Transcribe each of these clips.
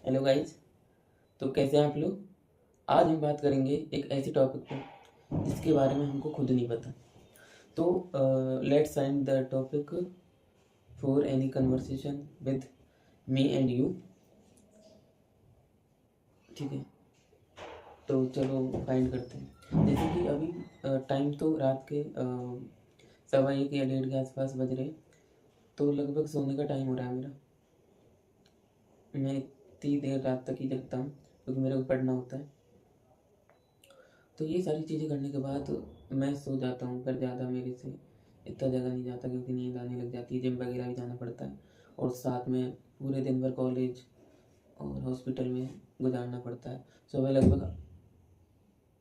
Hello guys. तो कैसे हैं आप लोग। आज हम बात करेंगे एक ऐसे टॉपिक पर जिसके बारे में हमको खुद नहीं पता। तो let's find the topic for any conversation with me and you. ठीक है, तो चलो फाइंड करते हैं। जैसे कि अभी टाइम तो रात के 1:15 या 1:30 के आसपास बज रहे। तो लगभग सोने का टाइम हो रहा है मेरा। मैं इतनी देर रात तक ही जगता हूँ क्योंकि मेरे को पढ़ना होता है। तो ये सारी चीज़ें करने के बाद मैं सो जाता हूँ, पर ज़्यादा मेरे से इतना जगह नहीं जाता क्योंकि नींद आने लग जाती है। जिम वगैरह भी जाना पड़ता है और साथ में पूरे दिन भर कॉलेज और हॉस्पिटल में गुजारना पड़ता है। सुबह लगभग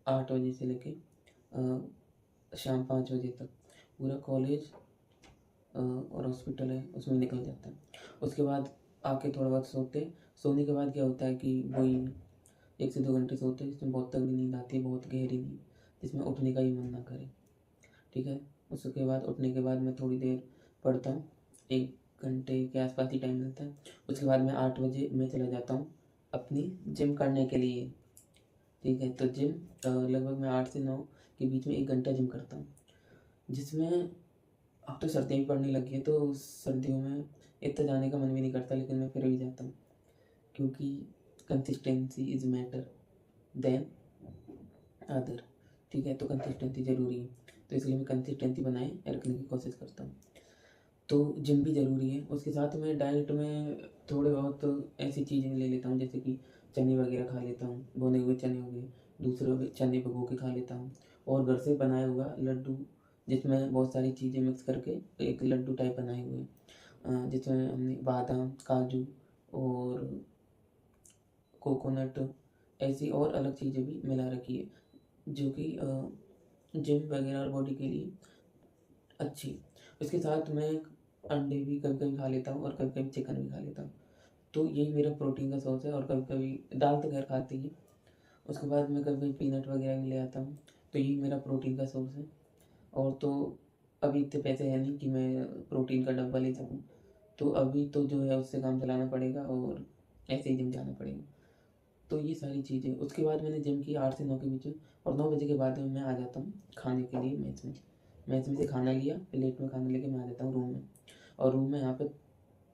8 बजे से लेके शाम 5 बजे तक पूरा कॉलेज और हॉस्पिटल है उसमें निकल जाता है। उसके बाद आके थोड़ा बहुत सोने के बाद क्या होता है कि वही 1 से 2 घंटे सोते हैं, जिसमें बहुत तगड़ी नींद आती है, बहुत गहरी नींद, जिसमें उठने का ही मन ना करे। ठीक है, उसके बाद उठने के बाद मैं थोड़ी देर पढ़ता हूँ। 1 घंटे के आसपास ही टाइम मिलता है। उसके बाद मैं 8 बजे मैं चला जाता हूँ अपनी जिम करने के लिए। ठीक है, तो जिम लगभग मैं 8 से 9 के बीच में 1 घंटा जिम करता हूँ, जिसमें अब तो सर्दियाँ भी पड़ने लगी है तो सर्दियों में इतना जाने का मन भी नहीं करता, लेकिन मैं फिर भी जाता हूँ क्योंकि consistency is matter than other. ठीक है, तो कंसिस्टेंसी ज़रूरी है, तो इसलिए मैं कंसिस्टेंसी बनाए रखने की कोशिश करता हूँ। तो जिम भी ज़रूरी है। उसके साथ में डाइट में थोड़े बहुत ऐसी चीज़ें ले लेता हूँ, जैसे कि चने वगैरह खा लेता हूँ, भुने हुए चने हो गए, दूसरे चने भिगो के खा लेता हूँ। और घर से बनाया हुआ लड्डू, जिसमें बहुत सारी चीज़ें मिक्स करके एक लड्डू टाइप बनाए हुए हैं, जिसमें हमने बादाम, काजू और कोकोनट ऐसी और अलग चीज़ें भी मिला रखी है, जो कि जिम वगैरह और बॉडी के लिए अच्छी। उसके साथ मैं अंडे भी कभी कभी खा लेता हूँ और कभी कभी चिकन भी खा लेता हूँ। तो यही मेरा प्रोटीन का सोर्स है। और कभी कभी दाल तो खैर खाते ही हैं। उसके बाद मैं कभी कभी पीनट वगैरह भी ले आता हूँ। तो यही मेरा प्रोटीन का सोर्स है। और तो अभी इतने पैसे हैं नहीं कि मैं प्रोटीन का डब्बा ले सकूँ, तो अभी तो जो है उससे काम चलाना पड़ेगा और ऐसे ही जिम जाना पड़ेगा। तो ये सारी चीज़ें। उसके बाद मैंने जिम की 8 से 9 के बीच में, और 9 बजे के बाद में मैं आ जाता हूँ खाने के लिए मेस में। मेस में से खाना लिया, प्लेट में खाना लेके मैं आ जाता हूँ रूम में। और रूम में यहाँ पे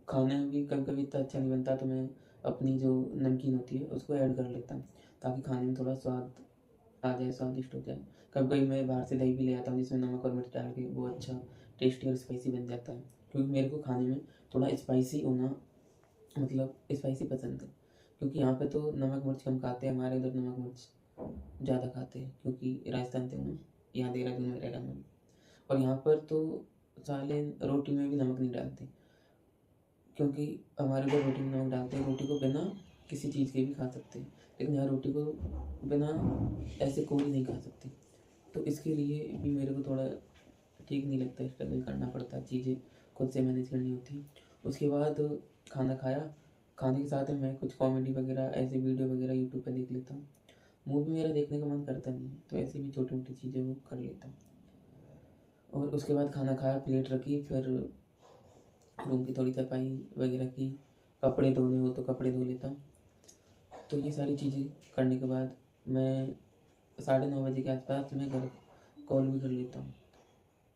खाना भी कभी कभी इतना अच्छा नहीं बनता, तो मैं अपनी जो नमकीन होती है उसको ऐड कर लेता हूँ, ताकि खाने में थोड़ा स्वाद आ जाए, स्वादिष्ट हो जाए। कभी कभी मैं बाहर से दही भी ले आता हूँ, जिसमें नमक और मिर्च डाल के वो अच्छा टेस्टी और स्पाइसी बन जाता है। क्योंकि मेरे को खाने में थोड़ा स्पाइसी होना, मतलब स्पाइसी पसंद है। क्योंकि यहाँ पे तो नमक मिर्च कम खाते हैं, हमारे उधर नमक मिर्च ज़्यादा खाते हैं, क्योंकि राजस्थान से हूँ मैं, यहाँ देहरादून में रह रहा हूँ। और यहाँ पर तो साले रोटी में भी नमक नहीं डालते, क्योंकि हमारे उधर रोटी में नमक डालते हैं। रोटी को बिना किसी चीज़ के भी खा सकते हैं, लेकिन यहाँ रोटी को बिना ऐसे कोई नहीं खा सकते। तो इसके लिए भी मेरे को थोड़ा ठीक नहीं लगता, स्ट्रगल करना पड़ता है, चीज़ें खुद से मैनेज करनी होती हैं। उसके बाद खाना खाया, खाने के साथ में मैं कुछ कॉमेडी वगैरह ऐसे वीडियो वगैरह यूट्यूब पे देख लेता हूँ। मूवी मेरा देखने का मन करता नहीं है, तो ऐसी भी छोटी मोटी चीज़ें वो कर लेता हूँ। और उसके बाद खाना खाया, प्लेट रखी, फिर रूम की थोड़ी सफाई वगैरह की, कपड़े धोने हो तो कपड़े धो लेता हूँ। तो ये सारी चीज़ें करने के बाद मैं 9:30 बजे के आसपास मैं घर कॉल भी कर लेता हूँ।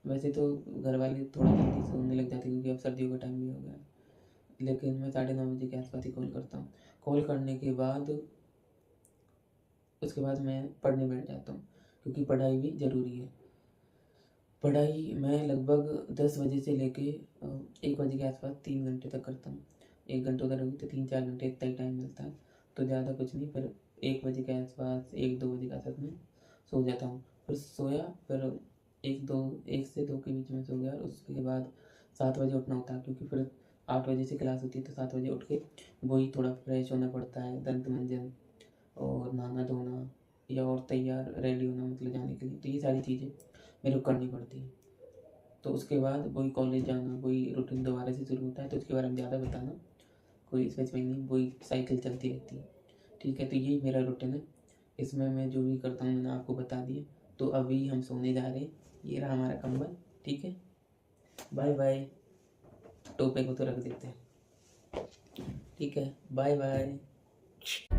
वैसे तो घर वाले थोड़ा जल्दी सोने लग जाते हैं, क्योंकि अब सर्दियों का टाइम भी हो गया है, लेकिन मैं 9:30 बजे के आसपास ही कॉल करता हूँ। कॉल करने के बाद उसके बाद मैं पढ़ने बैठ जाता हूँ, क्योंकि पढ़ाई भी ज़रूरी है। पढ़ाई मैं लगभग 10 बजे से लेके 1 बजे के आसपास 3 घंटे तक करता हूँ। 1 घंटा उधर होगी तो 3-4 घंटे इतना ही टाइम मिलता है, तो ज़्यादा कुछ नहीं। फिर 1 बजे के आसपास, 1-2 बजे के आसपास में सो जाता हूँ। फिर सोया, फिर 1 से 2 के बीच में सो गया, और उसके बाद 7 बजे उठना होता है, क्योंकि फिर 8 बजे से क्लास होती है, तो 7 बजे उठ के वही थोड़ा फ्रेश होना पड़ता है, दंत मंजन और नहाना धोना, या और तैयार रेडी होना मतलब जाने के लिए। तो ये सारी चीज़ें मेरे को करनी पड़ती है। तो उसके बाद वही कॉलेज जाना, वही रूटीन दोबारा से शुरू होता है। तो उसके बारे में ज़्यादा बताना कोई स्पेसिफिक नहीं, वही साइकिल चलती रहती है। ठीक है, तो यही मेरा रूटीन है। इसमें मैं जो भी करता हूँ मैंने आपको बता दिया। तो अभी हम सोने जा रहे हैं। ये रहा हमारा कंबल। ठीक है, बाय बाय। टोपे को तो रख देते हैं। ठीक है, बाय बाय। मच।